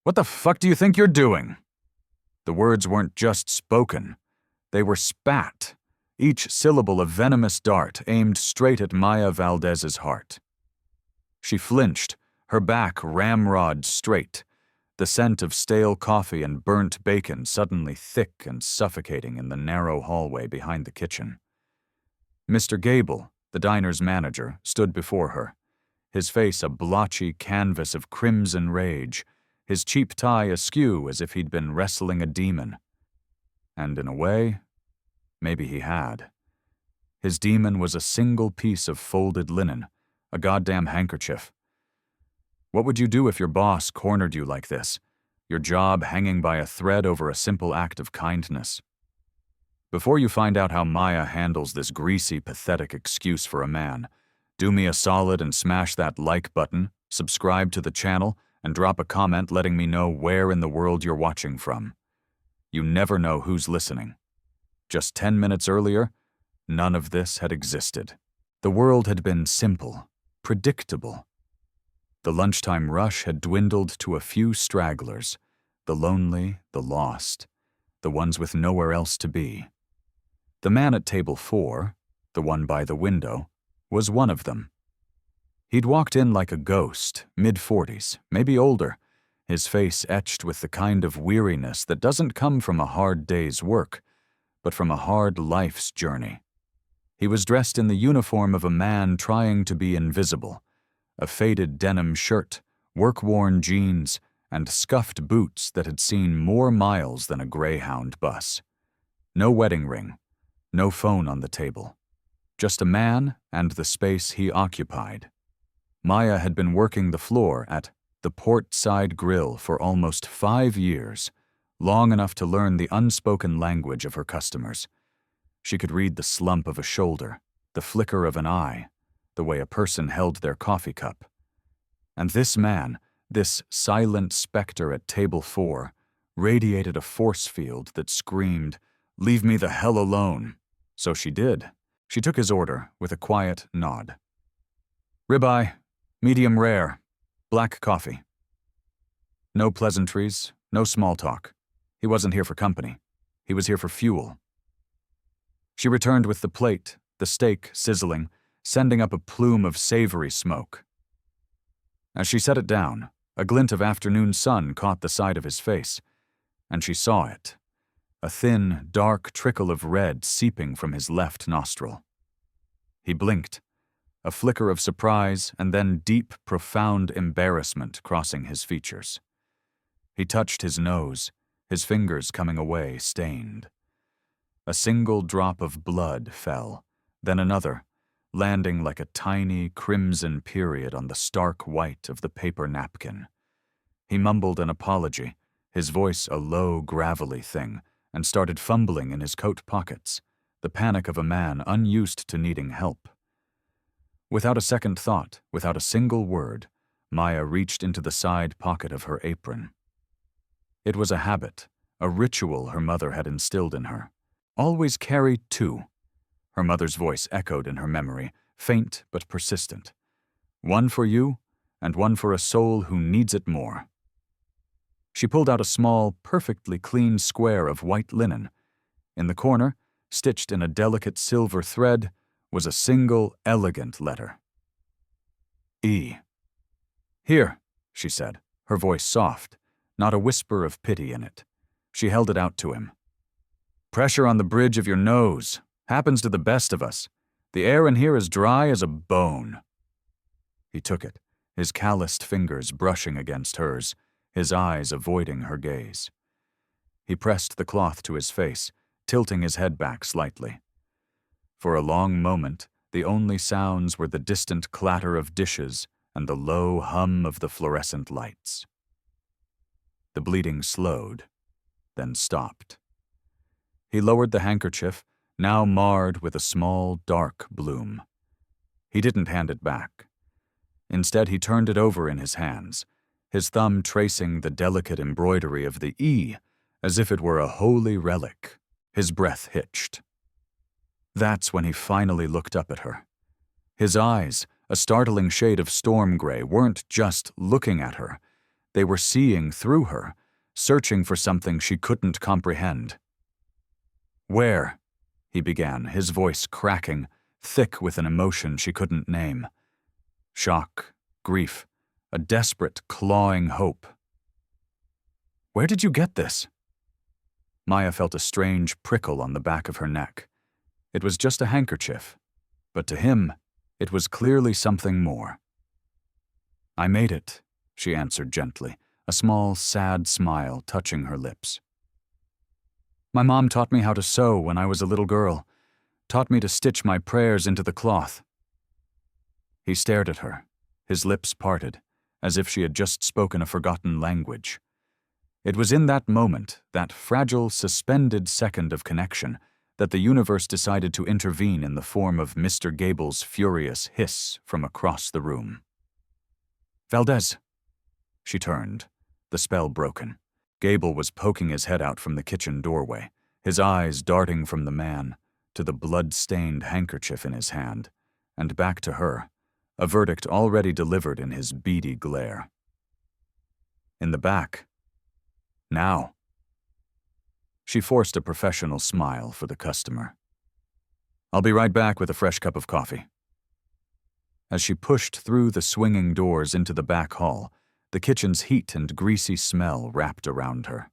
What the fuck do you think you're doing? The words weren't just spoken. They were spat, each syllable a venomous dart aimed straight at Maya Valdez's heart. She flinched, her back ramrod straight, the scent of stale coffee and burnt bacon suddenly thick and suffocating in the narrow hallway behind the kitchen. Mr. Gable, the diner's manager, stood before her, his face a blotchy canvas of crimson rage, his cheap tie askew as if he'd been wrestling a demon. And in a way, maybe he had. His demon was a single piece of folded linen, a goddamn handkerchief. What would you do if your boss cornered you like this, your job hanging by a thread over a simple act of kindness? Before you find out how Maya handles this greasy, pathetic excuse for a man, do me a solid and smash that like button, subscribe to the channel, and drop a comment letting me know where in the world you're watching from. You never know who's listening. Just 10 minutes earlier, none of this had existed. The world had been simple, predictable. The lunchtime rush had dwindled to a few stragglers, the lonely, the lost, the ones with nowhere else to be. The man at table 4, the one by the window, was one of them. He'd walked in like a ghost, mid-40s, maybe older, his face etched with the kind of weariness that doesn't come from a hard day's work, but from a hard life's journey. He was dressed in the uniform of a man trying to be invisible, a faded denim shirt, work-worn jeans, and scuffed boots that had seen more miles than a Greyhound bus. No wedding ring, no phone on the table. Just a man and the space he occupied. Maya had been working the floor at the Port Side Grill for almost 5 years, long enough to learn the unspoken language of her customers. She could read the slump of a shoulder, the flicker of an eye, the way a person held their coffee cup. And this man, this silent specter at table 4, radiated a force field that screamed, "Leave me the hell alone." So she did. She took his order with a quiet nod. "Ribeye, medium rare, black coffee." No pleasantries, no small talk. He wasn't here for company. He was here for fuel. She returned with the plate, the steak sizzling, sending up a plume of savory smoke. As she set it down, a glint of afternoon sun caught the side of his face, and she saw it, a thin, dark trickle of red seeping from his left nostril. He blinked, a flicker of surprise and then deep, profound embarrassment crossing his features. He touched his nose, his fingers coming away stained. A single drop of blood fell, then another, landing like a tiny crimson period on the stark white of the paper napkin. He mumbled an apology, his voice a low, gravelly thing, and started fumbling in his coat pockets, the panic of a man unused to needing help. Without a second thought, without a single word, Maya reached into the side pocket of her apron. It was a habit, a ritual her mother had instilled in her. Always carry 2. Her mother's voice echoed in her memory, faint but persistent. One for you, and one for a soul who needs it more. She pulled out a small, perfectly clean square of white linen. In the corner, stitched in a delicate silver thread, was a single, elegant letter. E. "Here," she said, her voice soft, not a whisper of pity in it. She held it out to him. "Pressure on the bridge of your nose. Happens to the best of us. The air in here is dry as a bone." He took it, his calloused fingers brushing against hers, his eyes avoiding her gaze. He pressed the cloth to his face, tilting his head back slightly. For a long moment, the only sounds were the distant clatter of dishes and the low hum of the fluorescent lights. The bleeding slowed, then stopped. He lowered the handkerchief, now marred with a small, dark bloom. He didn't hand it back. Instead, he turned it over in his hands, his thumb tracing the delicate embroidery of the E as if it were a holy relic. His breath hitched. That's when he finally looked up at her. His eyes, a startling shade of storm gray, weren't just looking at her. They were seeing through her, searching for something she couldn't comprehend. "Where?" he began, his voice cracking, thick with an emotion she couldn't name. Shock, grief, a desperate, clawing hope. "Where did you get this?" Maya felt a strange prickle on the back of her neck. It was just a handkerchief, but to him, it was clearly something more. "I made it," she answered gently, a small, sad smile touching her lips. "My mom taught me how to sew when I was a little girl, taught me to stitch my prayers into the cloth." He stared at her, his lips parted, as if she had just spoken a forgotten language. It was in that moment, that fragile, suspended second of connection, that the universe decided to intervene in the form of Mr. Gable's furious hiss from across the room. "Valdez." She turned, the spell broken. Gable was poking his head out from the kitchen doorway, his eyes darting from the man to the blood-stained handkerchief in his hand, and back to her, a verdict already delivered in his beady glare. In the back. Now. She forced a professional smile for the customer. "I'll be right back with a fresh cup of coffee." As she pushed through the swinging doors into the back hall, the kitchen's heat and greasy smell wrapped around her.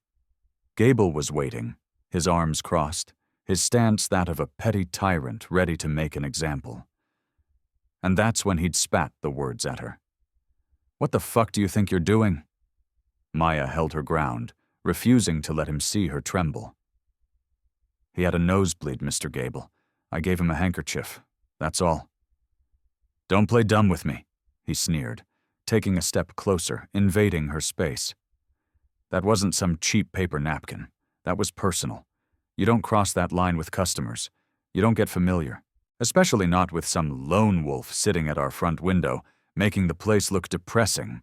Gable was waiting, his arms crossed, his stance that of a petty tyrant ready to make an example. And that's when he'd spat the words at her. "What the fuck do you think you're doing?" Maya held her ground, refusing to let him see her tremble. "He had a nosebleed, Mr. Gable. I gave him a handkerchief. That's all." "Don't play dumb with me," he sneered, taking a step closer, invading her space. "That wasn't some cheap paper napkin. That was personal. You don't cross that line with customers. You don't get familiar, especially not with some lone wolf sitting at our front window, making the place look depressing."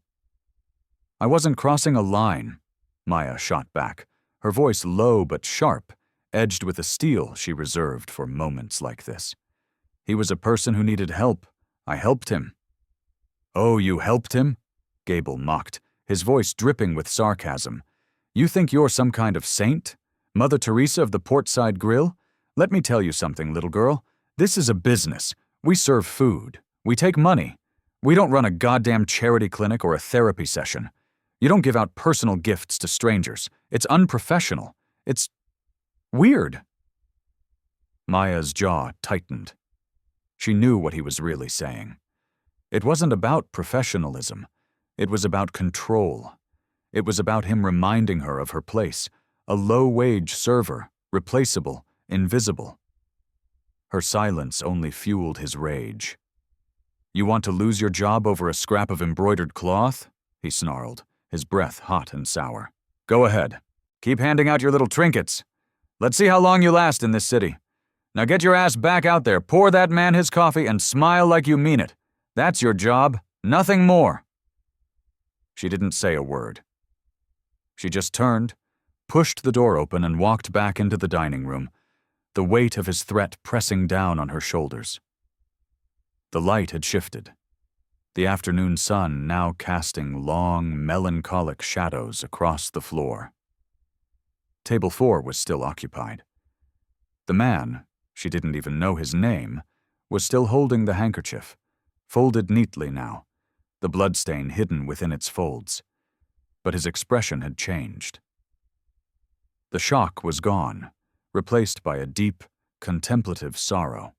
"I wasn't crossing a line," Maya shot back, her voice low but sharp, edged with a steel she reserved for moments like this. "He was a person who needed help. I helped him." "Oh, you helped him?" Gable mocked, his voice dripping with sarcasm. "You think you're some kind of saint? Mother Teresa of the Portside Grill? Let me tell you something, little girl. This is a business. We serve food. We take money. We don't run a goddamn charity clinic or a therapy session. You don't give out personal gifts to strangers. It's unprofessional. It's weird." Maya's jaw tightened. She knew what he was really saying. It wasn't about professionalism. It was about control. It was about him reminding her of her place, a low-wage server, replaceable, invisible. Her silence only fueled his rage. "You want to lose your job over a scrap of embroidered cloth?" he snarled, his breath hot and sour. "Go ahead. Keep handing out your little trinkets. Let's see how long you last in this city. Now get your ass back out there, pour that man his coffee, and smile like you mean it. That's your job, nothing more." She didn't say a word. She just turned, pushed the door open, and walked back into the dining room, the weight of his threat pressing down on her shoulders. The light had shifted, the afternoon sun now casting long, melancholic shadows across the floor. Table 4 was still occupied. The man, she didn't even know his name, was still holding the handkerchief, folded neatly now, the bloodstain hidden within its folds. But his expression had changed. The shock was gone, replaced by a deep, contemplative sorrow.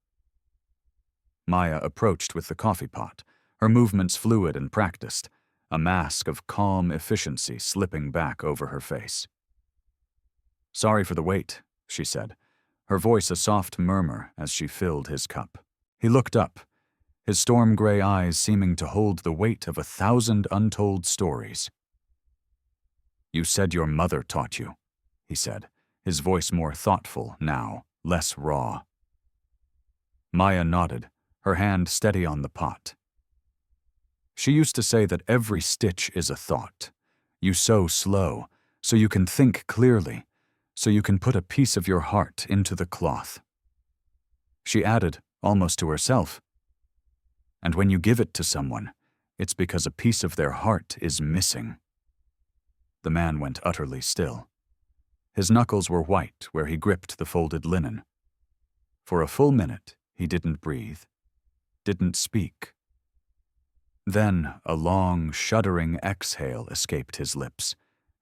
Maya approached with the coffee pot, her movements fluid and practiced, a mask of calm efficiency slipping back over her face. "Sorry for the wait," she said, her voice a soft murmur as she filled his cup. He looked up, his storm-gray eyes seeming to hold the weight of 1,000 untold stories. "You said your mother taught you," he said, his voice more thoughtful now, less raw. Maya nodded, her hand steady on the pot. "She used to say that every stitch is a thought. You sew slow, so you can think clearly, so you can put a piece of your heart into the cloth." She added, almost to herself, "And when you give it to someone, it's because a piece of their heart is missing." The man went utterly still. His knuckles were white where he gripped the folded linen. For a full minute, he didn't breathe, didn't speak. Then a long, shuddering exhale escaped his lips,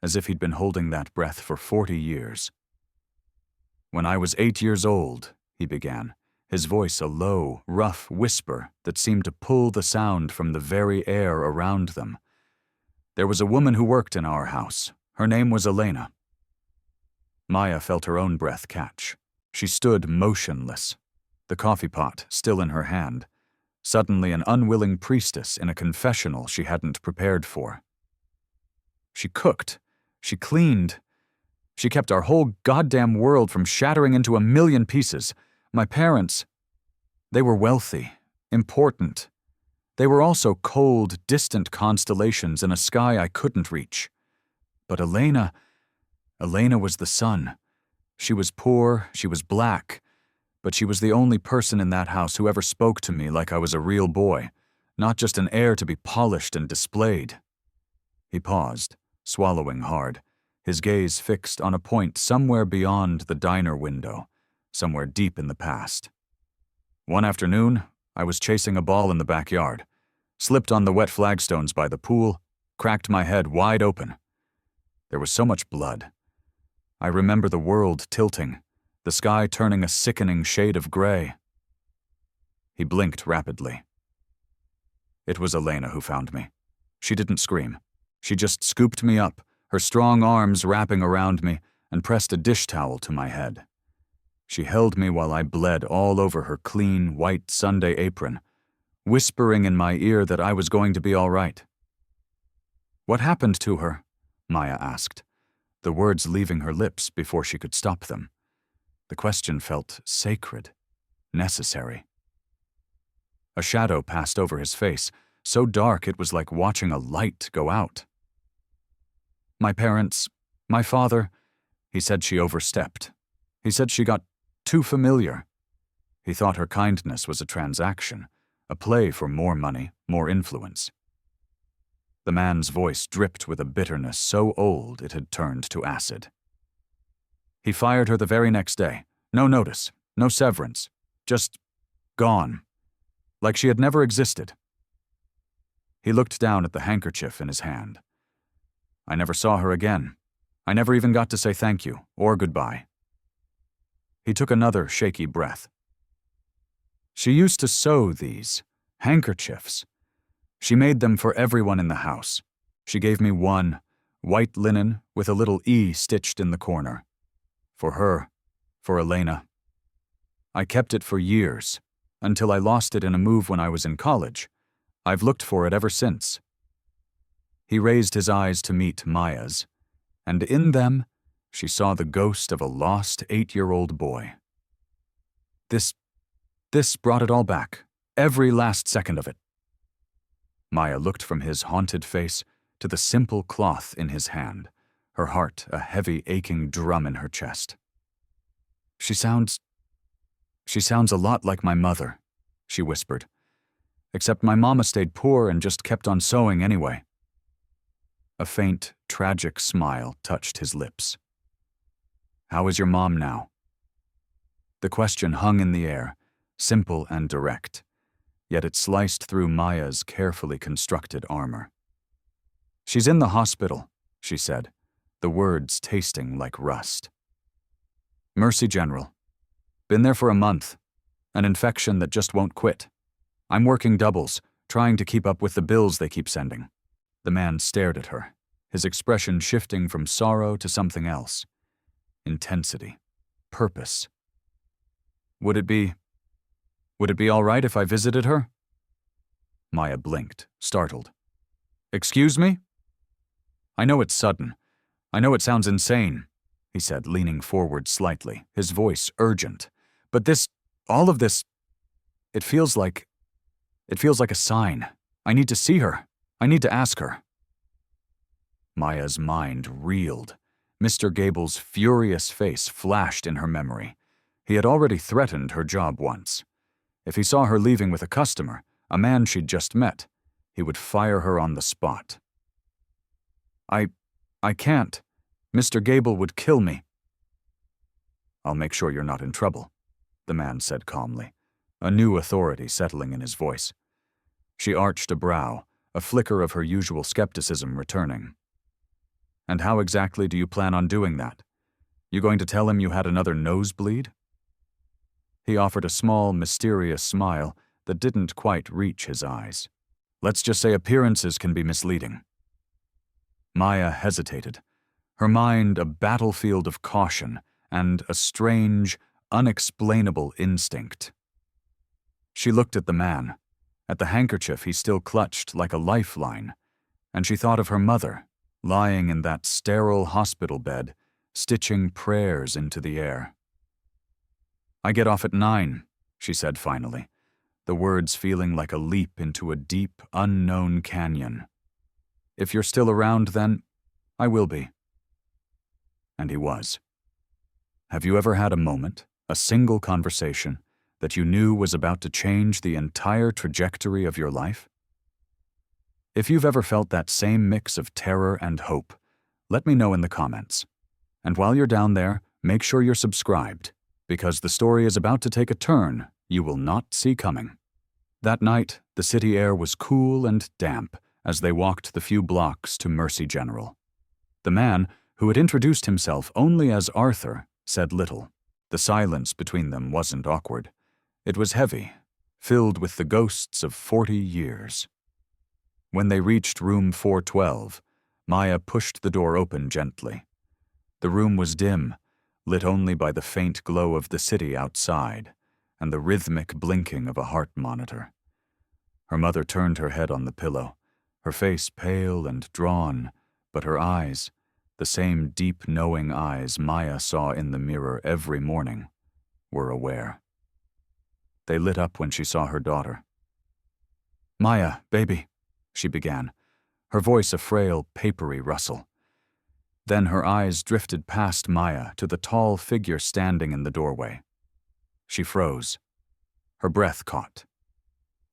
as if he'd been holding that breath for 40 years. "When I was 8 years old," he began, his voice a low, rough whisper that seemed to pull the sound from the very air around them. "There was a woman who worked in our house. Her name was Elena." Maya felt her own breath catch. She stood motionless, the coffee pot still in her hand, suddenly an unwilling priestess in a confessional she hadn't prepared for. She cooked. She cleaned. She kept our whole goddamn world from shattering into a million pieces. My parents, they were wealthy, important. They were also cold, distant constellations in a sky I couldn't reach. But Elena was the sun. She was poor, she was black, but she was the only person in that house who ever spoke to me like I was a real boy, not just an heir to be polished and displayed. He paused, swallowing hard, his gaze fixed on a point somewhere beyond the diner window, somewhere deep in the past. "One afternoon, I was chasing a ball in the backyard, slipped on the wet flagstones by the pool, cracked my head wide open. There was so much blood. I remember the world tilting, the sky turning a sickening shade of gray." He blinked rapidly. "It was Elena who found me. She didn't scream. She just scooped me up, her strong arms wrapping around me, and pressed a dish towel to my head. She held me while I bled all over her clean, white Sunday apron, whispering in my ear that I was going to be all right." "What happened to her?" Maya asked, the words leaving her lips before she could stop them. The question felt sacred, necessary. A shadow passed over his face, so dark it was like watching a light go out. "My parents, my father," he said she overstepped. He said she got too familiar. He thought her kindness was a transaction, a play for more money, more influence. The man's voice dripped with a bitterness so old it had turned to acid. "He fired her the very next day. No notice, no severance. Just gone. Like she had never existed." He looked down at the handkerchief in his hand. "I never saw her again. I never even got to say thank you or goodbye." He took another shaky breath. "She used to sew these handkerchiefs. She made them for everyone in the house. She gave me one, white linen with a little E stitched in the corner. For her, for Elena. I kept it for years, until I lost it in a move when I was in college. I've looked for it ever since." He raised his eyes to meet Maya's, and in them, she saw the ghost of a lost 8-year-old boy. This brought it all back, every last second of it." Maya looked from his haunted face to the simple cloth in his hand, her heart a heavy, aching drum in her chest. She sounds a lot like my mother," she whispered. "Except my mama stayed poor and just kept on sewing anyway." A faint, tragic smile touched his lips. "How is your mom now?" The question hung in the air, simple and direct, yet it sliced through Maya's carefully constructed armor. "She's in the hospital," she said, the words tasting like rust. "Mercy General. Been there for a month. An infection that just won't quit. I'm working doubles, trying to keep up with the bills they keep sending." The man stared at her, his expression shifting from sorrow to something else. Intensity. Purpose. Would it be all right if I visited her?" Maya blinked, startled. "Excuse me?" "I know it's sudden. I know it sounds insane," he said, leaning forward slightly, his voice urgent. "But all of this, it feels like a sign. I need to see her. I need to ask her." Maya's mind reeled. Mr. Gable's furious face flashed in her memory. He had already threatened her job once. If he saw her leaving with a customer, a man she'd just met, he would fire her on the spot. I can't. Mr. Gable would kill me." "I'll make sure you're not in trouble," the man said calmly, a new authority settling in his voice. She arched a brow, a flicker of her usual skepticism returning. "And how exactly do you plan on doing that? You going to tell him you had another nosebleed?" He offered a small, mysterious smile that didn't quite reach his eyes. "Let's just say appearances can be misleading." Maya hesitated, her mind a battlefield of caution and a strange, unexplainable instinct. She looked at the man, at the handkerchief he still clutched like a lifeline, and she thought of her mother, lying in that sterile hospital bed, stitching prayers into the air. "I get off at 9, she said finally, the words feeling like a leap into a deep, unknown canyon. "If you're still around, then I will be." And he was. Have you ever had a moment, a single conversation, that you knew was about to change the entire trajectory of your life? If you've ever felt that same mix of terror and hope, let me know in the comments. And while you're down there, make sure you're subscribed, because the story is about to take a turn you will not see coming. That night, the city air was cool and damp as they walked the few blocks to Mercy General. The man, who had introduced himself only as Arthur, said little. The silence between them wasn't awkward. It was heavy, filled with the ghosts of 40 years. When they reached room 412, Maya pushed the door open gently. The room was dim, lit only by the faint glow of the city outside and the rhythmic blinking of a heart monitor. Her mother turned her head on the pillow, her face pale and drawn, but her eyes, the same deep knowing eyes Maya saw in the mirror every morning, were aware. They lit up when she saw her daughter. "Maya, baby," she began, her voice a frail, papery rustle. Then her eyes drifted past Maya to the tall figure standing in the doorway. She froze. Her breath caught.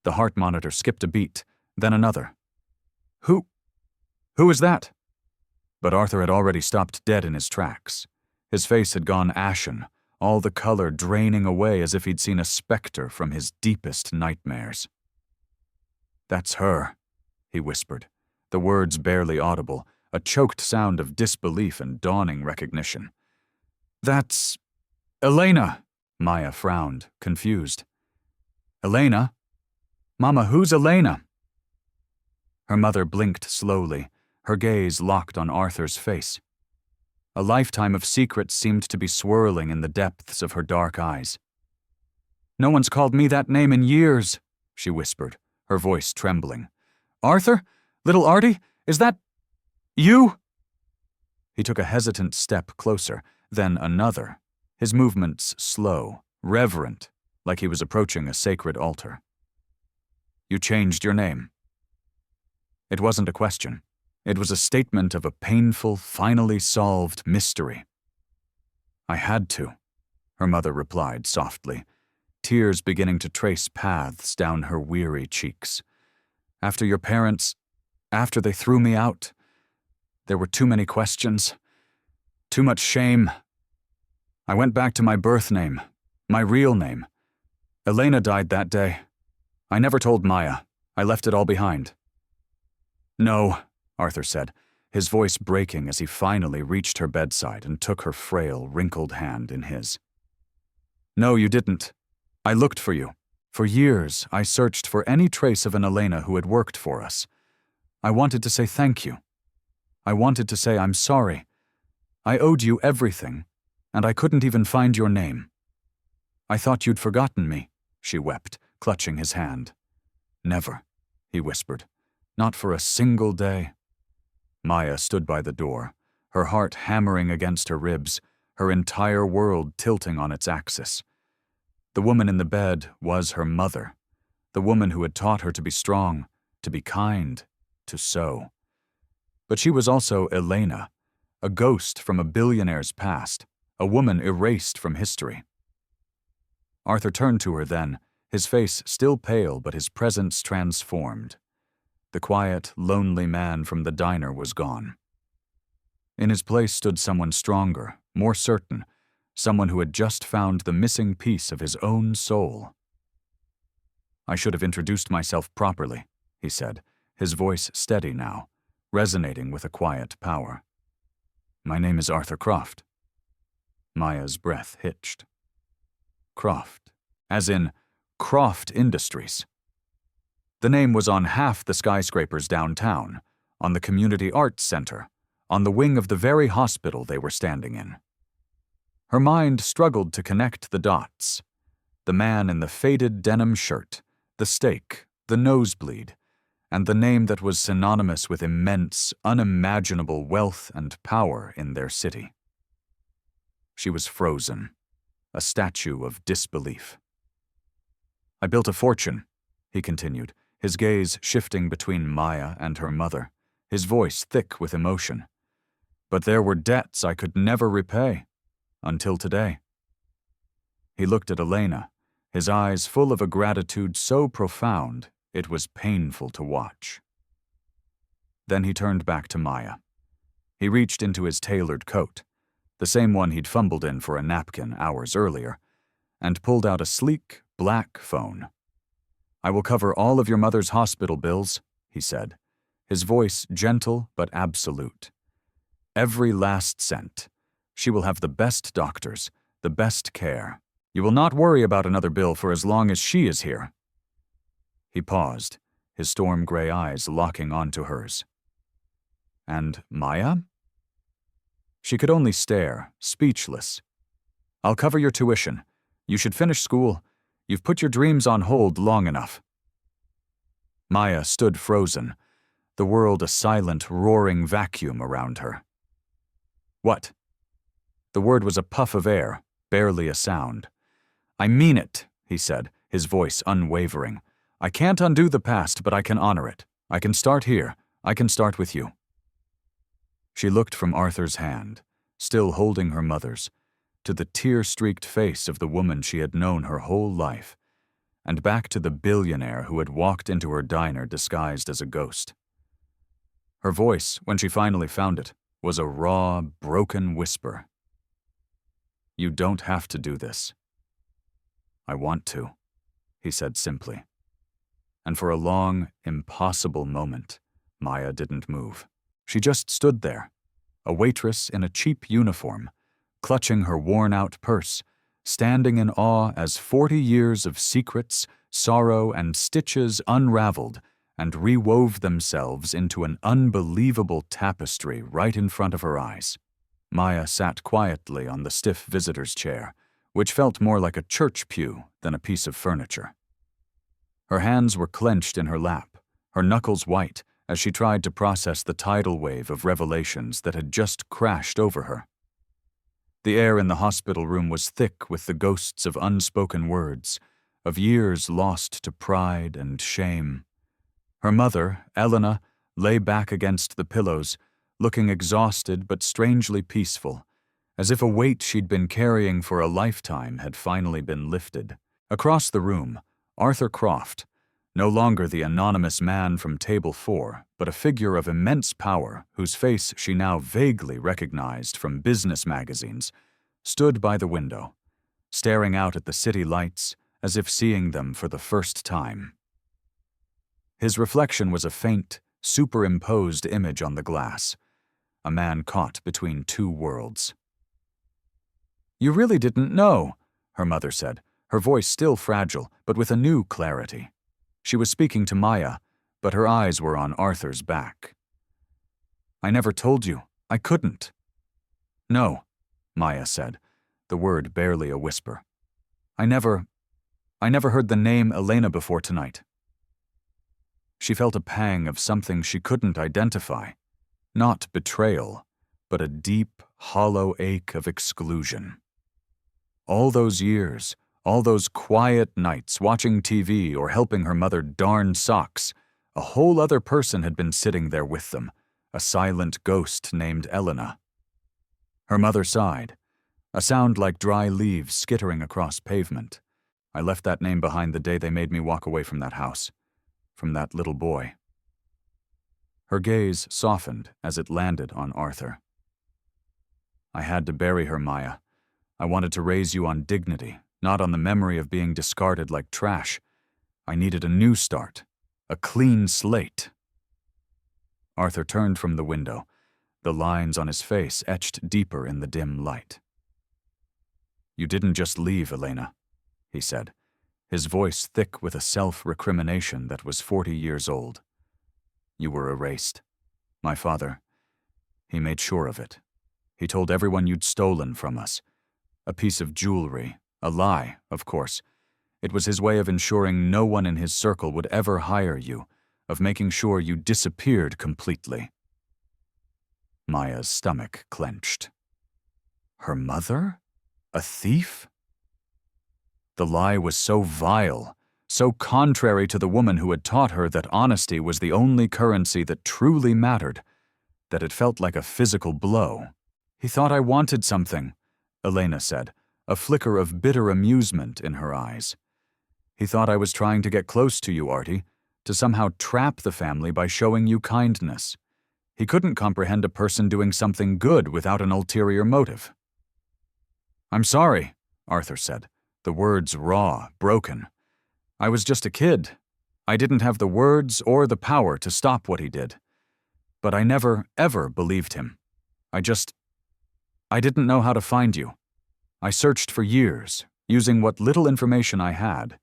The heart monitor skipped a beat, then another. Who is that?" But Arthur had already stopped dead in his tracks. His face had gone ashen, all the color draining away as if he'd seen a specter from his deepest nightmares. "That's her," he whispered, the words barely audible, a choked sound of disbelief and dawning recognition. "That's Elena," Maya frowned, confused. "Elena? Mama, who's Elena?" Her mother blinked slowly, her gaze locked on Arthur's face. A lifetime of secrets seemed to be swirling in the depths of her dark eyes. "No one's called me that name in years," she whispered, her voice trembling. "Arthur? Little Artie? Is that you?" He took a hesitant step closer, then another, his movements slow, reverent, like he was approaching a sacred altar. "You changed your name." It wasn't a question. It was a statement of a painful, finally solved mystery. "I had to," her mother replied softly, tears beginning to trace paths down her weary cheeks. After they threw me out, there were too many questions, too much shame. I went back to my birth name, my real name. Elena died that day. I never told Maya. I left it all behind." "No," Arthur said, his voice breaking as he finally reached her bedside and took her frail, wrinkled hand in his. "No, you didn't. I looked for you. For years, I searched for any trace of an Elena who had worked for us. I wanted to say thank you. I wanted to say I'm sorry. I owed you everything, and I couldn't even find your name. I thought you'd forgotten me," she wept, clutching his hand. "Never," he whispered. "Not for a single day." Maya stood by the door, her heart hammering against her ribs, her entire world tilting on its axis. The woman in the bed was her mother, the woman who had taught her to be strong, to be kind, to sew. But she was also Elena, a ghost from a billionaire's past, a woman erased from history. Arthur turned to her then, his face still pale but his presence transformed. The quiet, lonely man from the diner was gone. In his place stood someone stronger, more certain, someone who had just found the missing piece of his own soul. "I should have introduced myself properly," he said, his voice steady now, resonating with a quiet power. "My name is Arthur Croft." Maya's breath hitched. Croft, as in Croft Industries. The name was on half the skyscrapers downtown, on the Community Arts Center, on the wing of the very hospital they were standing in. Her mind struggled to connect the dots. The man in the faded denim shirt, the steak, the nosebleed, and the name that was synonymous with immense, unimaginable wealth and power in their city. She was frozen, a statue of disbelief. "I built a fortune," he continued, his gaze shifting between Maya and her mother, his voice thick with emotion. "But there were debts I could never repay, until today." He looked at Elena, his eyes full of a gratitude so profound it was painful to watch. Then he turned back to Maya. He reached into his tailored coat, the same one he'd fumbled in for a napkin hours earlier, and pulled out a sleek, black phone. "I will cover all of your mother's hospital bills," he said, his voice gentle but absolute. "Every last cent. She will have the best doctors, the best care. You will not worry about another bill for as long as she is here." He paused, his storm gray eyes locking onto hers. "And Maya?" She could only stare, speechless. "I'll cover your tuition. You should finish school. You've put your dreams on hold long enough." Maya stood frozen, the world a silent, roaring vacuum around her. "What?" The word was a puff of air, barely a sound. "I mean it," he said, his voice unwavering. "I can't undo the past, but I can honor it. I can start here. I can start with you." She looked from Arthur's hand, still holding her mother's, to the tear-streaked face of the woman she had known her whole life, and back to the billionaire who had walked into her diner disguised as a ghost. Her voice, when she finally found it, was a raw, broken whisper. "You don't have to do this." "I want to," he said simply. And for a long, impossible moment, Maya didn't move. She just stood there, a waitress in a cheap uniform, clutching her worn-out purse, standing in awe as 40 years of secrets, sorrow, and stitches unraveled and rewove themselves into an unbelievable tapestry right in front of her eyes. Maya sat quietly on the stiff visitor's chair, which felt more like a church pew than a piece of furniture. Her hands were clenched in her lap, her knuckles white, as she tried to process the tidal wave of revelations that had just crashed over her. The air in the hospital room was thick with the ghosts of unspoken words, of years lost to pride and shame. Her mother, Elena, lay back against the pillows, looking exhausted but strangely peaceful, as if a weight she'd been carrying for a lifetime had finally been lifted. Across the room, Arthur Croft, no longer the anonymous man from Table 4, but a figure of immense power whose face she now vaguely recognized from business magazines, stood by the window, staring out at the city lights as if seeing them for the first time. His reflection was a faint, superimposed image on the glass, a man caught between two worlds. "You really didn't know," her mother said, her voice still fragile, but with a new clarity. She was speaking to Maya, but her eyes were on Arthur's back. "I never told you. I couldn't." "No," Maya said, the word barely a whisper. I never heard the name Elena before tonight." She felt a pang of something she couldn't identify. Not betrayal, but a deep, hollow ache of exclusion. All those years, all those quiet nights watching TV or helping her mother darn socks, a whole other person had been sitting there with them, a silent ghost named Elena. Her mother sighed, a sound like dry leaves skittering across pavement. "I left that name behind the day they made me walk away from that house, from that little boy." Her gaze softened as it landed on Arthur. I had to bury her, Maya. I wanted to raise you on dignity, not on the memory of being discarded like trash. I needed a new start, a clean slate. Arthur turned from the window, the lines on his face etched deeper in the dim light. You didn't just leave, Elena, he said, his voice thick with a self-recrimination that was 40 years old. You were erased. My father, he made sure of it. He told everyone you'd stolen from us. A piece of jewelry, a lie, of course. It was his way of ensuring no one in his circle would ever hire you, of making sure you disappeared completely. Maya's stomach clenched. Her mother? A thief? The lie was so vile, so contrary to the woman who had taught her that honesty was the only currency that truly mattered, that it felt like a physical blow. He thought I wanted something, Elena said, a flicker of bitter amusement in her eyes. He thought I was trying to get close to you, Artie, to somehow trap the family by showing you kindness. He couldn't comprehend a person doing something good without an ulterior motive. I'm sorry, Arthur said, the words raw, broken. I was just a kid. I didn't have the words or the power to stop what he did. But I never, ever believed him. I didn't know how to find you. I searched for years, using what little information I had.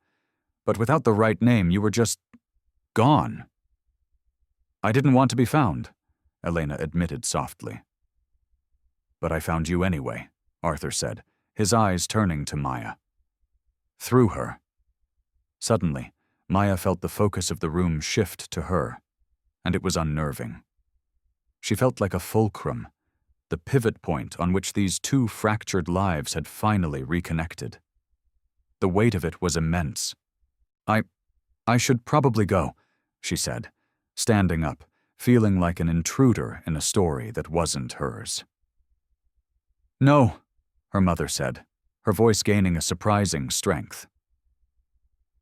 But without the right name, you were just gone. I didn't want to be found, Elena admitted softly. But I found you anyway, Arthur said, his eyes turning to Maya. Through her. Suddenly, Maya felt the focus of the room shift to her, and it was unnerving. She felt like a fulcrum, the pivot point on which these two fractured lives had finally reconnected. The weight of it was immense. I should probably go, she said, standing up, feeling like an intruder in a story that wasn't hers. No, her mother said, her voice gaining a surprising strength.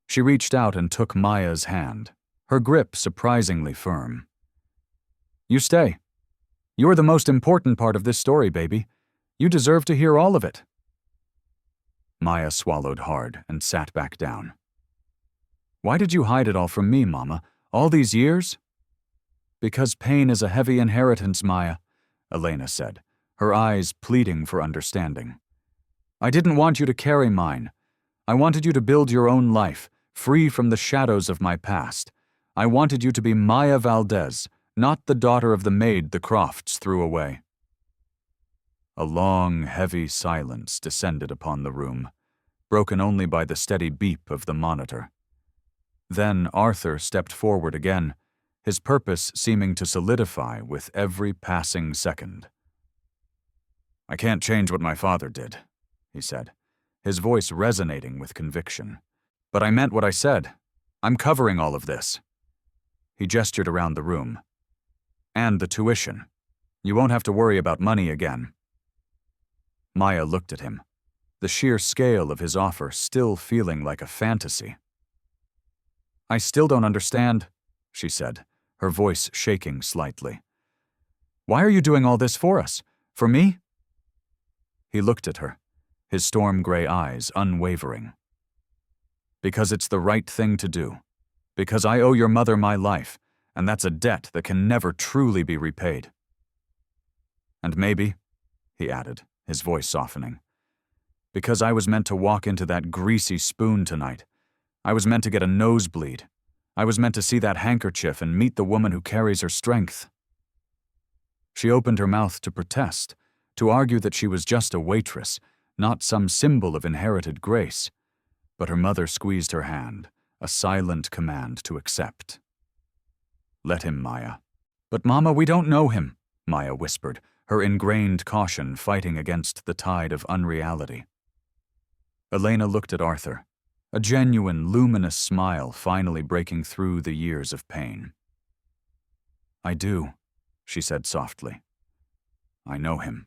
She reached out and took Maya's hand, her grip surprisingly firm. You stay. You're the most important part of this story, baby. You deserve to hear all of it. Maya swallowed hard and sat back down. Why did you hide it all from me, Mama, all these years? Because pain is a heavy inheritance, Maya, Elena said, her eyes pleading for understanding. I didn't want you to carry mine. I wanted you to build your own life, free from the shadows of my past. I wanted you to be Maya Valdez, not the daughter of the maid the Crofts threw away. A long, heavy silence descended upon the room, broken only by the steady beep of the monitor. Then Arthur stepped forward again, his purpose seeming to solidify with every passing second. I can't change what my father did, he said, his voice resonating with conviction. But I meant what I said. I'm covering all of this. He gestured around the room. And the tuition. You won't have to worry about money again. Maya looked at him, the sheer scale of his offer still feeling like a fantasy. I still don't understand, she said, her voice shaking slightly. Why are you doing all this for us? For me? He looked at her, his storm-gray eyes unwavering. Because it's the right thing to do. Because I owe your mother my life, and that's a debt that can never truly be repaid. And maybe, he added, his voice softening, because I was meant to walk into that greasy spoon tonight. I was meant to get a nosebleed. I was meant to see that handkerchief and meet the woman who carries her strength. She opened her mouth to protest, to argue that she was just a waitress, not some symbol of inherited grace. But her mother squeezed her hand, a silent command to accept. Let him, Maya. But Mama, we don't know him, Maya whispered, her ingrained caution fighting against the tide of unreality. Elena looked at Arthur, a genuine, luminous smile finally breaking through the years of pain. I do, she said softly. I know him.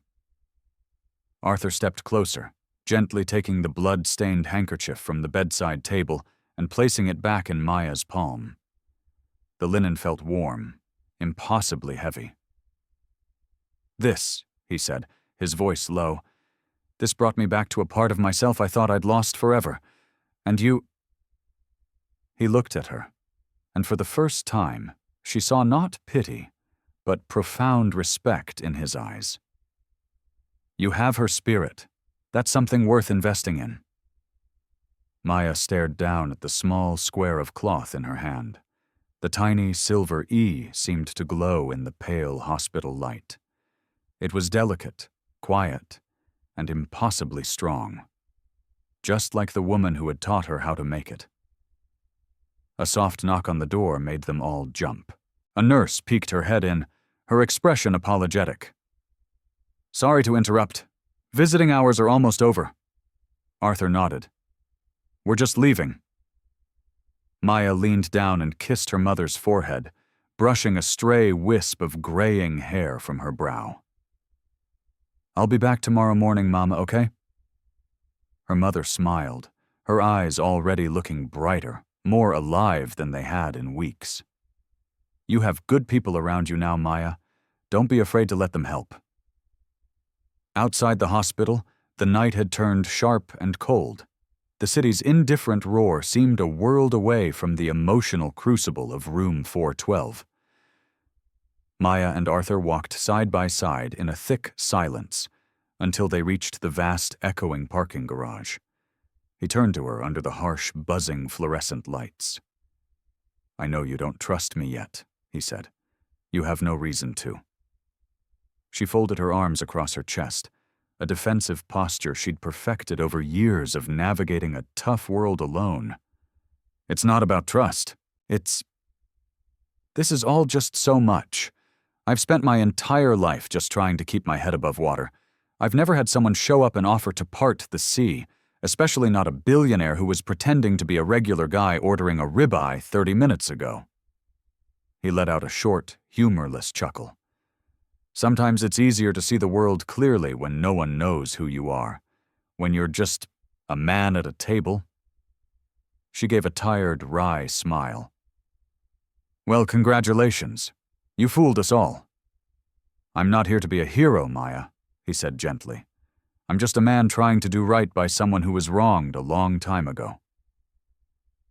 Arthur stepped closer, gently taking the blood-stained handkerchief from the bedside table and placing it back in Maya's palm. The linen felt warm, impossibly heavy. This, he said, his voice low. "This brought me back to a part of myself I thought I'd lost forever. And you—" He looked at her, and for the first time, she saw not pity, but profound respect in his eyes. "You have her spirit. That's something worth investing in." Maya stared down at the small square of cloth in her hand. The tiny silver E seemed to glow in the pale hospital light. It was delicate, quiet, and impossibly strong, just like the woman who had taught her how to make it. A soft knock on the door made them all jump. A nurse peeked her head in, her expression apologetic. "Sorry to interrupt. Visiting hours are almost over." Arthur nodded. "We're just leaving." Maya leaned down and kissed her mother's forehead, brushing a stray wisp of graying hair from her brow. "I'll be back tomorrow morning, Mama, okay?" Her mother smiled, her eyes already looking brighter, more alive than they had in weeks. "You have good people around you now, Maya. Don't be afraid to let them help." Outside the hospital, the night had turned sharp and cold. The city's indifferent roar seemed a world away from the emotional crucible of room 412. Maya and Arthur walked side by side in a thick silence until they reached the vast, echoing parking garage. He turned to her under the harsh, buzzing fluorescent lights. "I know you don't trust me yet," he said. "You have no reason to." She folded her arms across her chest, a defensive posture she'd perfected over years of navigating a tough world alone. "It's not about trust. This is all just so much. I've spent my entire life just trying to keep my head above water. I've never had someone show up and offer to part the sea, especially not a billionaire who was pretending to be a regular guy ordering a ribeye 30 minutes ago." He let out a short, humorless chuckle. "Sometimes it's easier to see the world clearly when no one knows who you are, when you're just a man at a table." She gave a tired, wry smile. "Well, congratulations. You fooled us all." "I'm not here to be a hero, Maya," he said gently. "I'm just a man trying to do right by someone who was wronged a long time ago."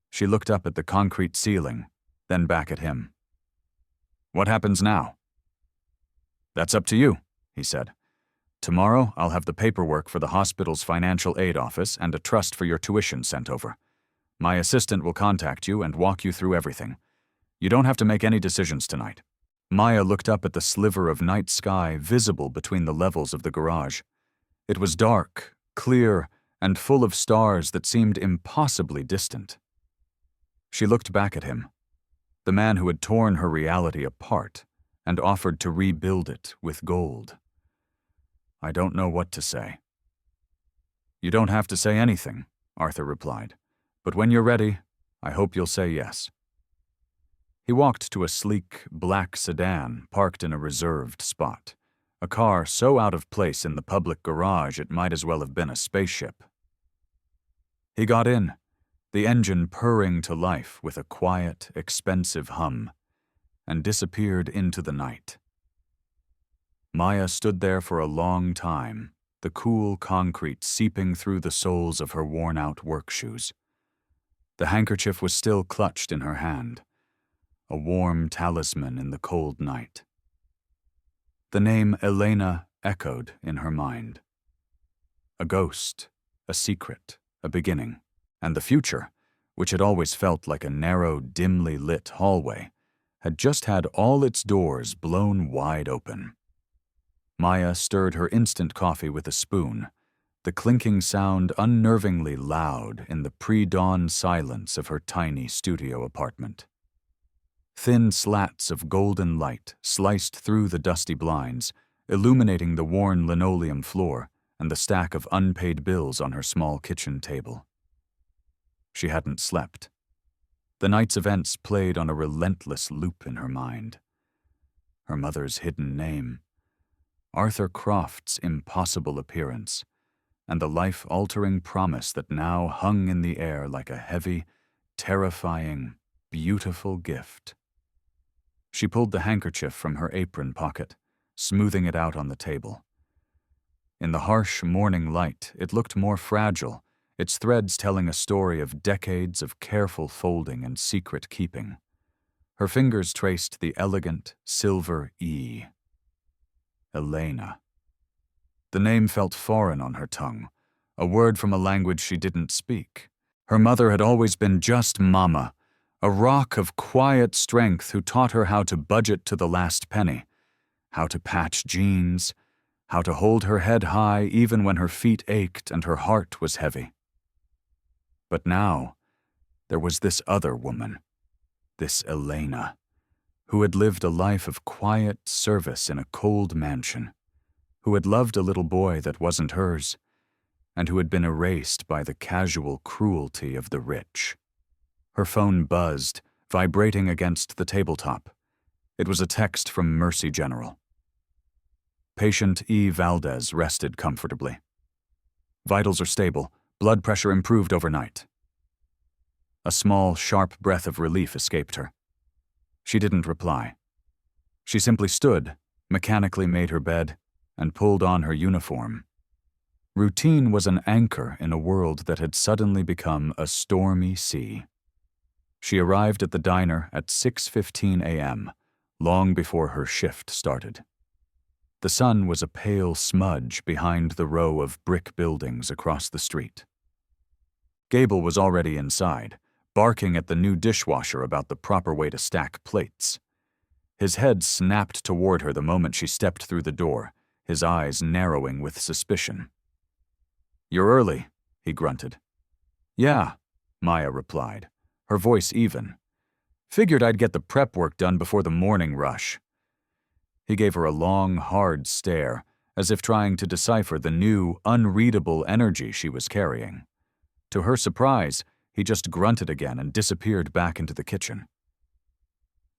She looked up at the concrete ceiling, then back at him. "What happens now?" "That's up to you," he said. "Tomorrow I'll have the paperwork for the hospital's financial aid office and a trust for your tuition sent over. My assistant will contact you and walk you through everything. You don't have to make any decisions tonight." Maya looked up at the sliver of night sky visible between the levels of the garage. It was dark, clear, and full of stars that seemed impossibly distant. She looked back at him, the man who had torn her reality apart and offered to rebuild it with gold. "I don't know what to say." "You don't have to say anything," Arthur replied. "But when you're ready, I hope you'll say yes." He walked to a sleek, black sedan parked in a reserved spot, a car so out of place in the public garage it might as well have been a spaceship. He got in, the engine purring to life with a quiet, expensive hum, and disappeared into the night. Maya stood there for a long time, the cool concrete seeping through the soles of her worn-out work shoes. The handkerchief was still clutched in her hand, a warm talisman in the cold night. The name Elena echoed in her mind. A ghost, a secret, a beginning, and the future, which had always felt like a narrow, dimly lit hallway, had just had all its doors blown wide open. Maya stirred her instant coffee with a spoon, the clinking sound unnervingly loud in the pre-dawn silence of her tiny studio apartment. Thin slats of golden light sliced through the dusty blinds, illuminating the worn linoleum floor and the stack of unpaid bills on her small kitchen table. She hadn't slept. The night's events played on a relentless loop in her mind. Her mother's hidden name, Arthur Croft's impossible appearance, and the life-altering promise that now hung in the air like a heavy, terrifying, beautiful gift. She pulled the handkerchief from her apron pocket, smoothing it out on the table. In the harsh morning light, it looked more fragile, its threads telling a story of decades of careful folding and secret keeping. Her fingers traced the elegant silver E. Elena. The name felt foreign on her tongue, a word from a language she didn't speak. Her mother had always been just Mama, a rock of quiet strength who taught her how to budget to the last penny, how to patch jeans, how to hold her head high even when her feet ached and her heart was heavy. But now, there was this other woman, this Elena, who had lived a life of quiet service in a cold mansion, who had loved a little boy that wasn't hers, and who had been erased by the casual cruelty of the rich. Her phone buzzed, vibrating against the tabletop. It was a text from Mercy General. Patient E. Valdez rested comfortably. Vitals are stable, blood pressure improved overnight. A small, sharp breath of relief escaped her. She didn't reply. She simply stood, mechanically made her bed, and pulled on her uniform. Routine was an anchor in a world that had suddenly become a stormy sea. She arrived at the diner at 6:15 a.m., long before her shift started. The sun was a pale smudge behind the row of brick buildings across the street. Gable was already inside, barking at the new dishwasher about the proper way to stack plates. His head snapped toward her the moment she stepped through the door, his eyes narrowing with suspicion. "You're early," he grunted. "Yeah," Maya replied, her voice even. "Figured I'd get the prep work done before the morning rush." He gave her a long, hard stare, as if trying to decipher the new, unreadable energy she was carrying. To her surprise, he just grunted again and disappeared back into the kitchen.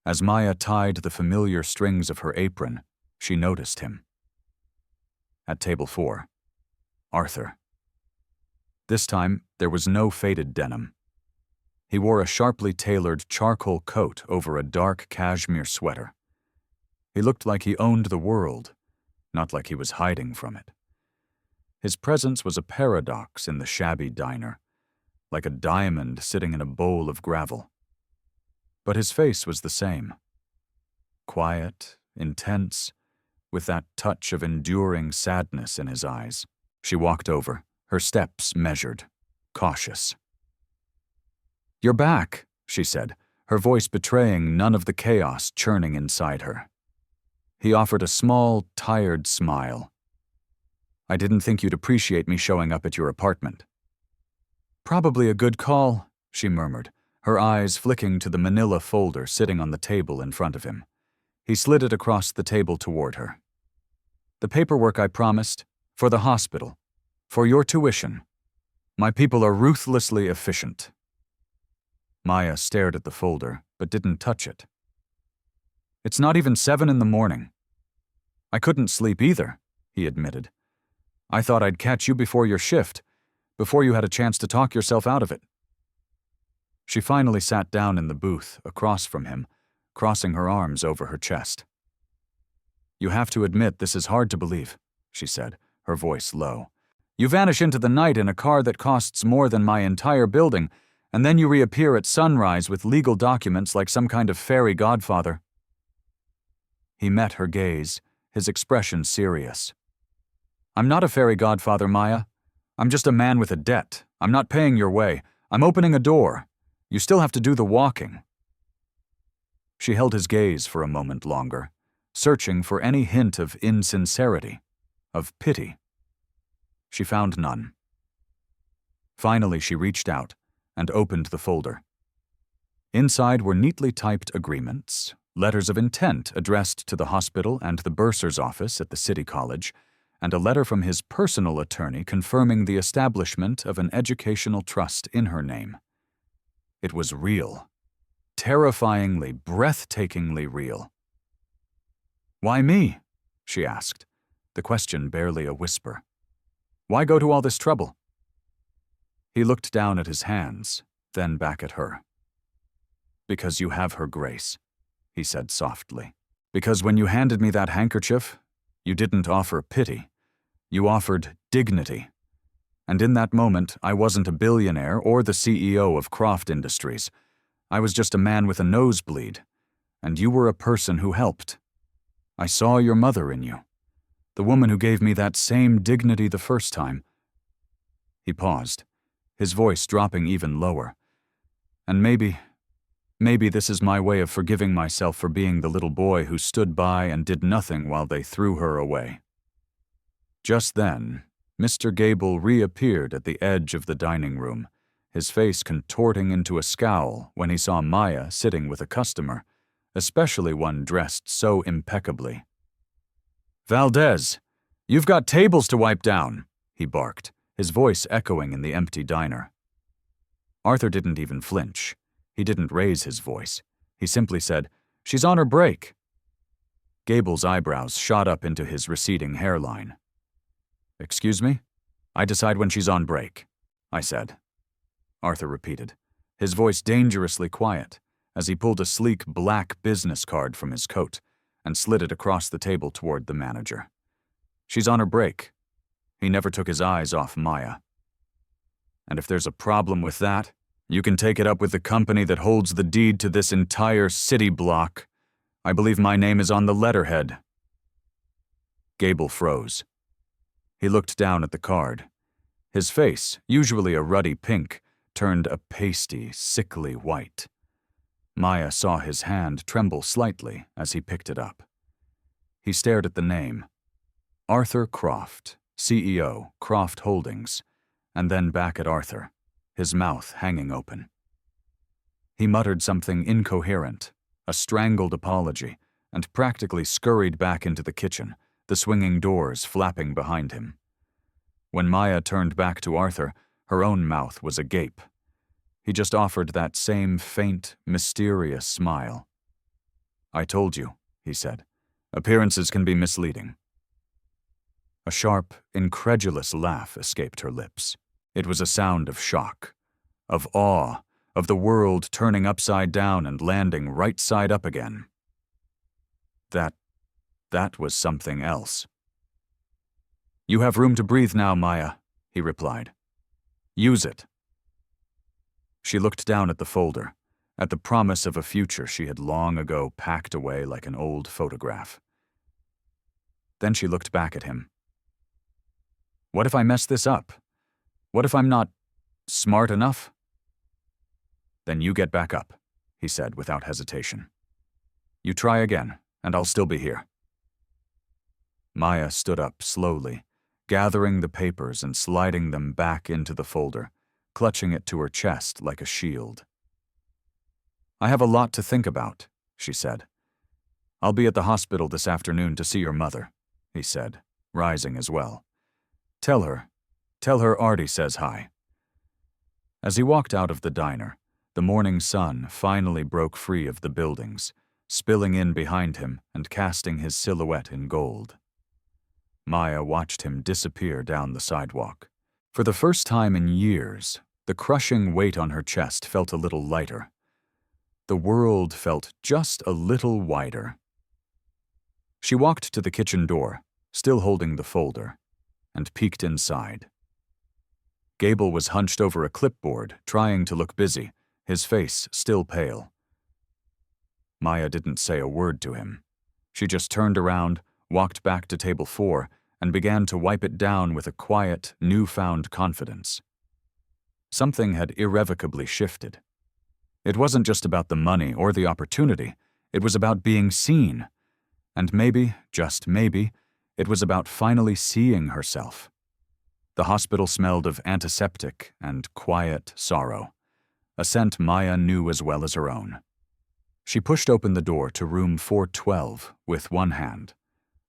As Maya tied the familiar strings of her apron, she noticed him. At table 4, Arthur. This time, there was no faded denim. He wore a sharply tailored charcoal coat over a dark cashmere sweater. He looked like he owned the world, not like he was hiding from it. His presence was a paradox in the shabby diner, like a diamond sitting in a bowl of gravel. But his face was the same. Quiet, intense, with that touch of enduring sadness in his eyes. She walked over, her steps measured, cautious. "You're back," she said, her voice betraying none of the chaos churning inside her. He offered a small, tired smile. "I didn't think you'd appreciate me showing up at your apartment." "Probably a good call," she murmured, her eyes flicking to the manila folder sitting on the table in front of him. He slid it across the table toward her. "The paperwork I promised, for the hospital, for your tuition. My people are ruthlessly efficient." Maya stared at the folder, but didn't touch it. "It's not even 7 in the morning." "I couldn't sleep either," he admitted. "I thought I'd catch you before your shift, before you had a chance to talk yourself out of it." She finally sat down in the booth, across from him, crossing her arms over her chest. "You have to admit this is hard to believe," she said, her voice low. "You vanish into the night in a car that costs more than my entire building, and then you reappear at sunrise with legal documents like some kind of fairy godfather." He met her gaze, his expression serious. "I'm not a fairy godfather, Maya. I'm just a man with a debt. I'm not paying your way. I'm opening a door. You still have to do the walking." She held his gaze for a moment longer, searching for any hint of insincerity, of pity. She found none. Finally, she reached out and opened the folder. Inside were neatly typed agreements, letters of intent addressed to the hospital and the bursar's office at the city college, and a letter from his personal attorney confirming the establishment of an educational trust in her name. It was real. Terrifyingly, breathtakingly real. "Why me?" she asked, the question barely a whisper. "Why go to all this trouble?" He looked down at his hands, then back at her. "Because you have her grace," he said softly. "Because when you handed me that handkerchief, you didn't offer pity. You offered dignity. And in that moment, I wasn't a billionaire or the CEO of Croft Industries. I was just a man with a nosebleed. And you were a person who helped. I saw your mother in you. The woman who gave me that same dignity the first time. He paused, his voice dropping even lower. And maybe this is my way of forgiving myself for being the little boy who stood by and did nothing while they threw her away. Just then, Mr. Gable reappeared at the edge of the dining room, his face contorting into a scowl when he saw Maya sitting with a customer, especially one dressed so impeccably. "Valdez, you've got tables to wipe down," he barked, his voice echoing in the empty diner. Arthur didn't even flinch. He didn't raise his voice. He simply said, "She's on her break." Gable's eyebrows shot up into his receding hairline. "Excuse me? I decide when she's on break," I said. Arthur repeated, his voice dangerously quiet, as he pulled a sleek black business card from his coat and slid it across the table toward the manager. "She's on her break." He never took his eyes off Maya. "And if there's a problem with that, you can take it up with the company that holds the deed to this entire city block. I believe my name is on the letterhead." Gable froze. He looked down at the card. His face, usually a ruddy pink, turned a pasty, sickly white. Maya saw his hand tremble slightly as he picked it up. He stared at the name. Arthur Croft, CEO, Croft Holdings, and then back at Arthur, his mouth hanging open. He muttered something incoherent, a strangled apology, and practically scurried back into the kitchen, the swinging doors flapping behind him. When Maya turned back to Arthur, her own mouth was agape. He just offered that same faint, mysterious smile. "I told you," he said. "Appearances can be misleading." A sharp, incredulous laugh escaped her lips. It was a sound of shock, of awe, of the world turning upside down and landing right side up again. That was something else. "You have room to breathe now, Maya," he replied. "Use it." She looked down at the folder, at the promise of a future she had long ago packed away like an old photograph. Then she looked back at him. "What if I mess this up? What if I'm not smart enough?" "Then you get back up," he said without hesitation. "You try again, and I'll still be here." Maya stood up slowly, gathering the papers and sliding them back into the folder, clutching it to her chest like a shield. "I have a lot to think about," she said. "I'll be at the hospital this afternoon to see your mother," he said, rising as well. Tell her Artie says hi." As he walked out of the diner, the morning sun finally broke free of the buildings, spilling in behind him and casting his silhouette in gold. Maya watched him disappear down the sidewalk. For the first time in years, the crushing weight on her chest felt a little lighter. The world felt just a little wider. She walked to the kitchen door, still holding the folder, and peeked inside. Gable was hunched over a clipboard, trying to look busy, his face still pale. Maya didn't say a word to him. She just turned around, walked back to table 4, and began to wipe it down with a quiet, newfound confidence. Something had irrevocably shifted. It wasn't just about the money or the opportunity, it was about being seen. And maybe, just maybe, it was about finally seeing herself. The hospital smelled of antiseptic and quiet sorrow, a scent Maya knew as well as her own. She pushed open the door to room 412 with one hand,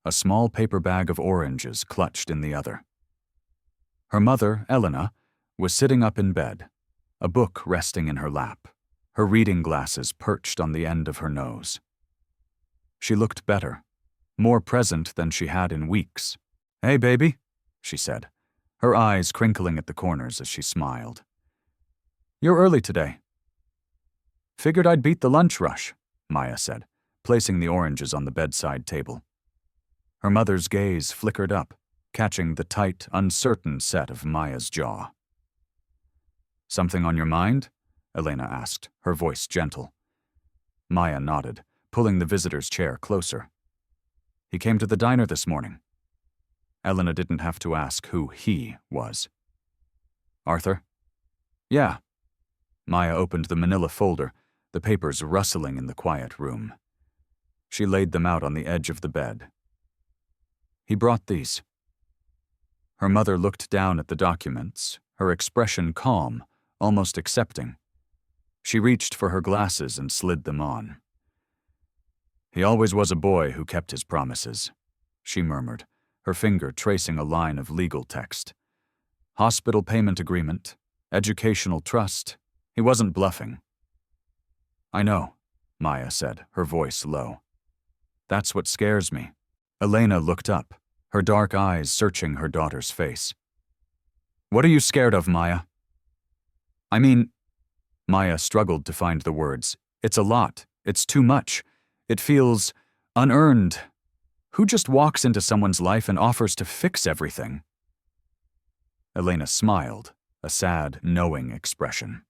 a small paper bag of oranges clutched in the other. Her mother, Elena, was sitting up in bed, a book resting in her lap, her reading glasses perched on the end of her nose. She looked better, more present than she had in weeks. "Hey, baby," she said, her eyes crinkling at the corners as she smiled. "You're early today." "Figured I'd beat the lunch rush," Maya said, placing the oranges on the bedside table. Her mother's gaze flickered up, catching the tight, uncertain set of Maya's jaw. "Something on your mind?" Elena asked, her voice gentle. Maya nodded, pulling the visitor's chair closer. "He came to the diner this morning." Elena didn't have to ask who he was. "Arthur?" "Yeah." Maya opened the manila folder, the papers rustling in the quiet room. She laid them out on the edge of the bed. "He brought these." Her mother looked down at the documents, her expression calm, almost accepting. She reached for her glasses and slid them on. "He always was a boy who kept his promises," she murmured, her finger tracing a line of legal text. "Hospital payment agreement, educational trust. He wasn't bluffing." "I know," Maya said, her voice low. "That's what scares me." Elena looked up, her dark eyes searching her daughter's face. "What are you scared of, Maya?" "I mean," Maya struggled to find the words. "It's a lot. It's too much. It feels unearned. Who just walks into someone's life and offers to fix everything?" Elena smiled, a sad, knowing expression.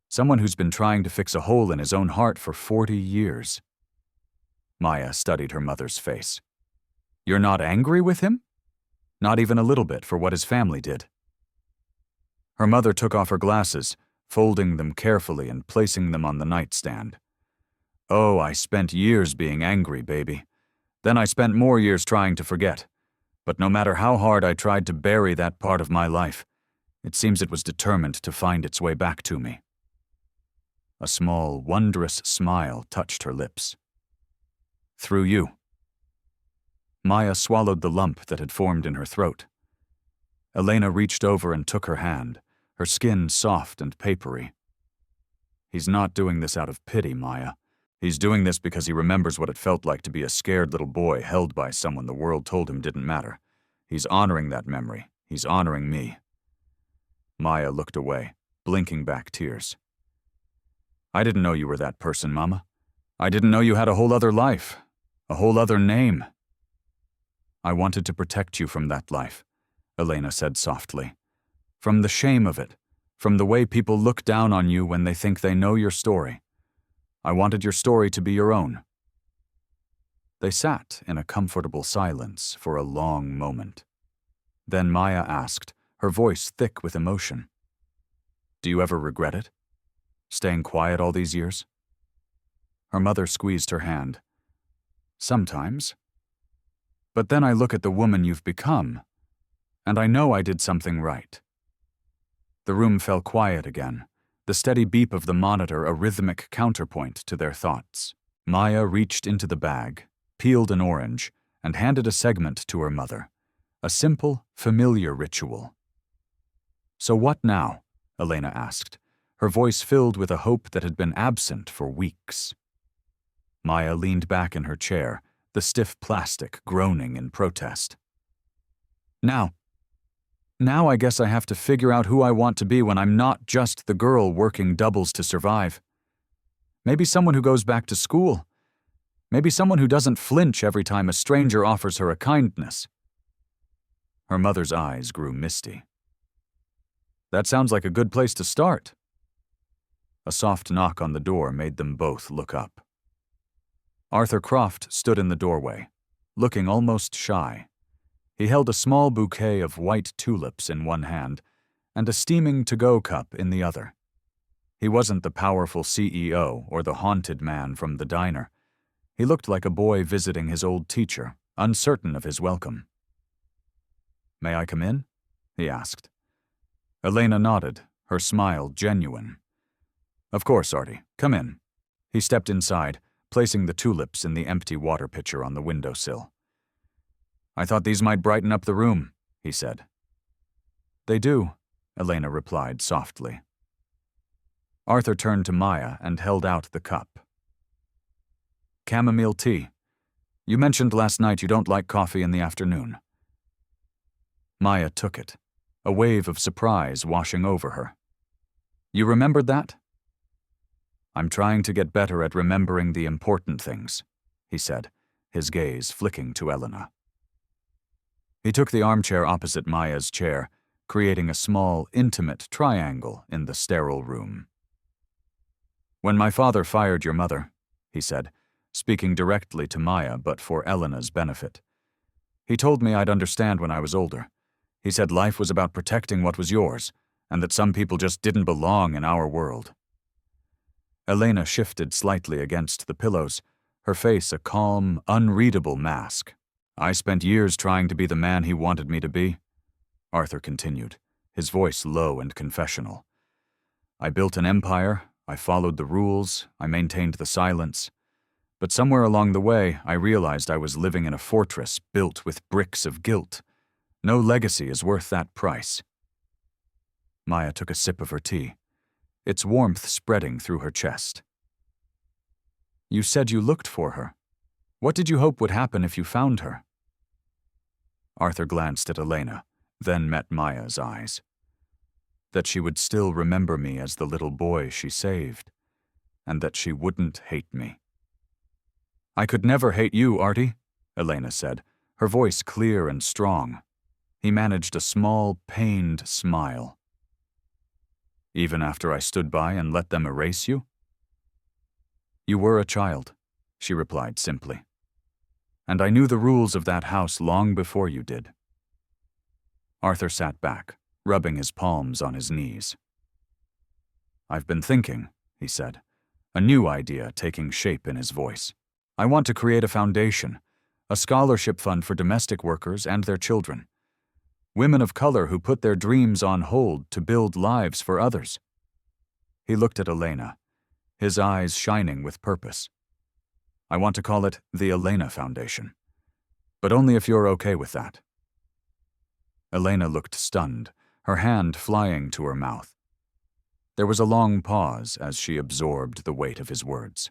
"Someone who's been trying to fix a hole in his own heart for 40 years. Maya studied her mother's face. "You're not angry with him? Not even a little bit for what his family did?" Her mother took off her glasses, folding them carefully and placing them on the nightstand. "Oh, I spent years being angry, baby. Then I spent more years trying to forget. But no matter how hard I tried to bury that part of my life, it seems it was determined to find its way back to me." A small, wondrous smile touched her lips. "Through you." Maya swallowed the lump that had formed in her throat. Elena reached over and took her hand, her skin soft and papery. "He's not doing this out of pity, Maya. He's doing this because he remembers what it felt like to be a scared little boy held by someone the world told him didn't matter. He's honoring that memory. He's honoring me." Maya looked away, blinking back tears. "I didn't know you were that person, Mama. I didn't know you had a whole other life, a whole other name." "I wanted to protect you from that life," Elena said softly. "From the shame of it, from the way people look down on you when they think they know your story. I wanted your story to be your own." They sat in a comfortable silence for a long moment. Then Maya asked, her voice thick with emotion, "Do you ever regret it? Staying quiet all these years?" Her mother squeezed her hand. "Sometimes. But then I look at the woman you've become, and I know I did something right." The room fell quiet again, the steady beep of the monitor a rhythmic counterpoint to their thoughts. Maya reached into the bag, peeled an orange, and handed a segment to her mother. A simple, familiar ritual. "So what now?" Elena asked, her voice filled with a hope that had been absent for weeks. Maya leaned back in her chair, the stiff plastic groaning in protest. Now I guess I have to figure out who I want to be when I'm not just the girl working doubles to survive. Maybe someone who goes back to school. Maybe someone who doesn't flinch every time a stranger offers her a kindness." Her mother's eyes grew misty. "That sounds like a good place to start." A soft knock on the door made them both look up. Arthur Croft stood in the doorway, looking almost shy. He held a small bouquet of white tulips in one hand and a steaming to-go cup in the other. He wasn't the powerful CEO or the haunted man from the diner. He looked like a boy visiting his old teacher, uncertain of his welcome. "May I come in?" he asked. Elena nodded, her smile genuine. "Of course, Artie. Come in." He stepped inside, placing the tulips in the empty water pitcher on the windowsill. "I thought these might brighten up the room," he said. "They do," Elena replied softly. Arthur turned to Maya and held out the cup. "Chamomile tea. You mentioned last night you don't like coffee in the afternoon." Maya took it, a wave of surprise washing over her. "You remembered that?" "I'm trying to get better at remembering the important things," he said, his gaze flicking to Elena. He took the armchair opposite Maya's chair, creating a small, intimate triangle in the sterile room. "When my father fired your mother," he said, speaking directly to Maya but for Elena's benefit, "he told me I'd understand when I was older. He said life was about protecting what was yours, and that some people just didn't belong in our world." Elena shifted slightly against the pillows, her face a calm, unreadable mask. "I spent years trying to be the man he wanted me to be," Arthur continued, his voice low and confessional. "I built an empire, I followed the rules, I maintained the silence. But somewhere along the way, I realized I was living in a fortress built with bricks of guilt. No legacy is worth that price." Maya took a sip of her tea, its warmth spreading through her chest. "You said you looked for her. What did you hope would happen if you found her?" Arthur glanced at Elena, then met Maya's eyes. "That she would still remember me as the little boy she saved, and that she wouldn't hate me." "I could never hate you, Artie," Elena said, her voice clear and strong. He managed a small, pained smile. "Even after I stood by and let them erase you?" "You were a child," she replied simply. "And I knew the rules of that house long before you did." Arthur sat back, rubbing his palms on his knees. "I've been thinking," he said, a new idea taking shape in his voice. "I want to create a foundation, a scholarship fund for domestic workers and their children. Women of color who put their dreams on hold to build lives for others." He looked at Elena, his eyes shining with purpose. "I want to call it the Elena Foundation, but only if you're okay with that." Elena looked stunned, her hand flying to her mouth. There was a long pause as she absorbed the weight of his words.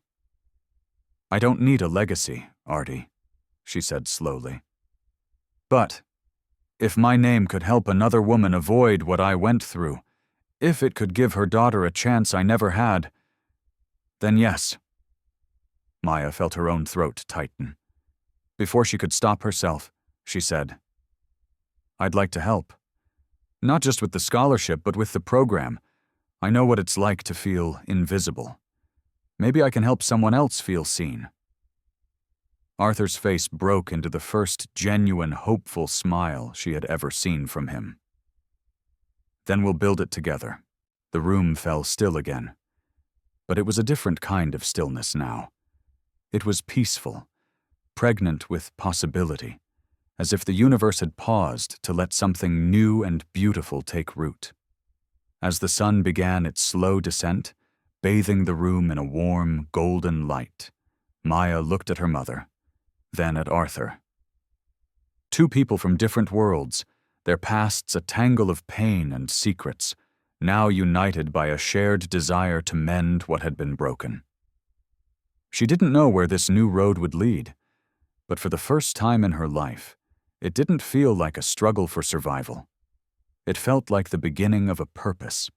"I don't need a legacy, Artie," she said slowly. "But if my name could help another woman avoid what I went through, if it could give her daughter a chance I never had, then yes." Maya felt her own throat tighten. Before she could stop herself, she said, "I'd like to help. Not just with the scholarship, but with the program. I know what it's like to feel invisible. Maybe I can help someone else feel seen." Arthur's face broke into the first genuine, hopeful smile she had ever seen from him. "Then we'll build it together." The room fell still again. But it was a different kind of stillness now. It was peaceful, pregnant with possibility, as if the universe had paused to let something new and beautiful take root. As the sun began its slow descent, bathing the room in a warm, golden light, Maya looked at her mother, then at Arthur. Two people from different worlds, their pasts a tangle of pain and secrets, now united by a shared desire to mend what had been broken. She didn't know where this new road would lead, but for the first time in her life, it didn't feel like a struggle for survival. It felt like the beginning of a purpose.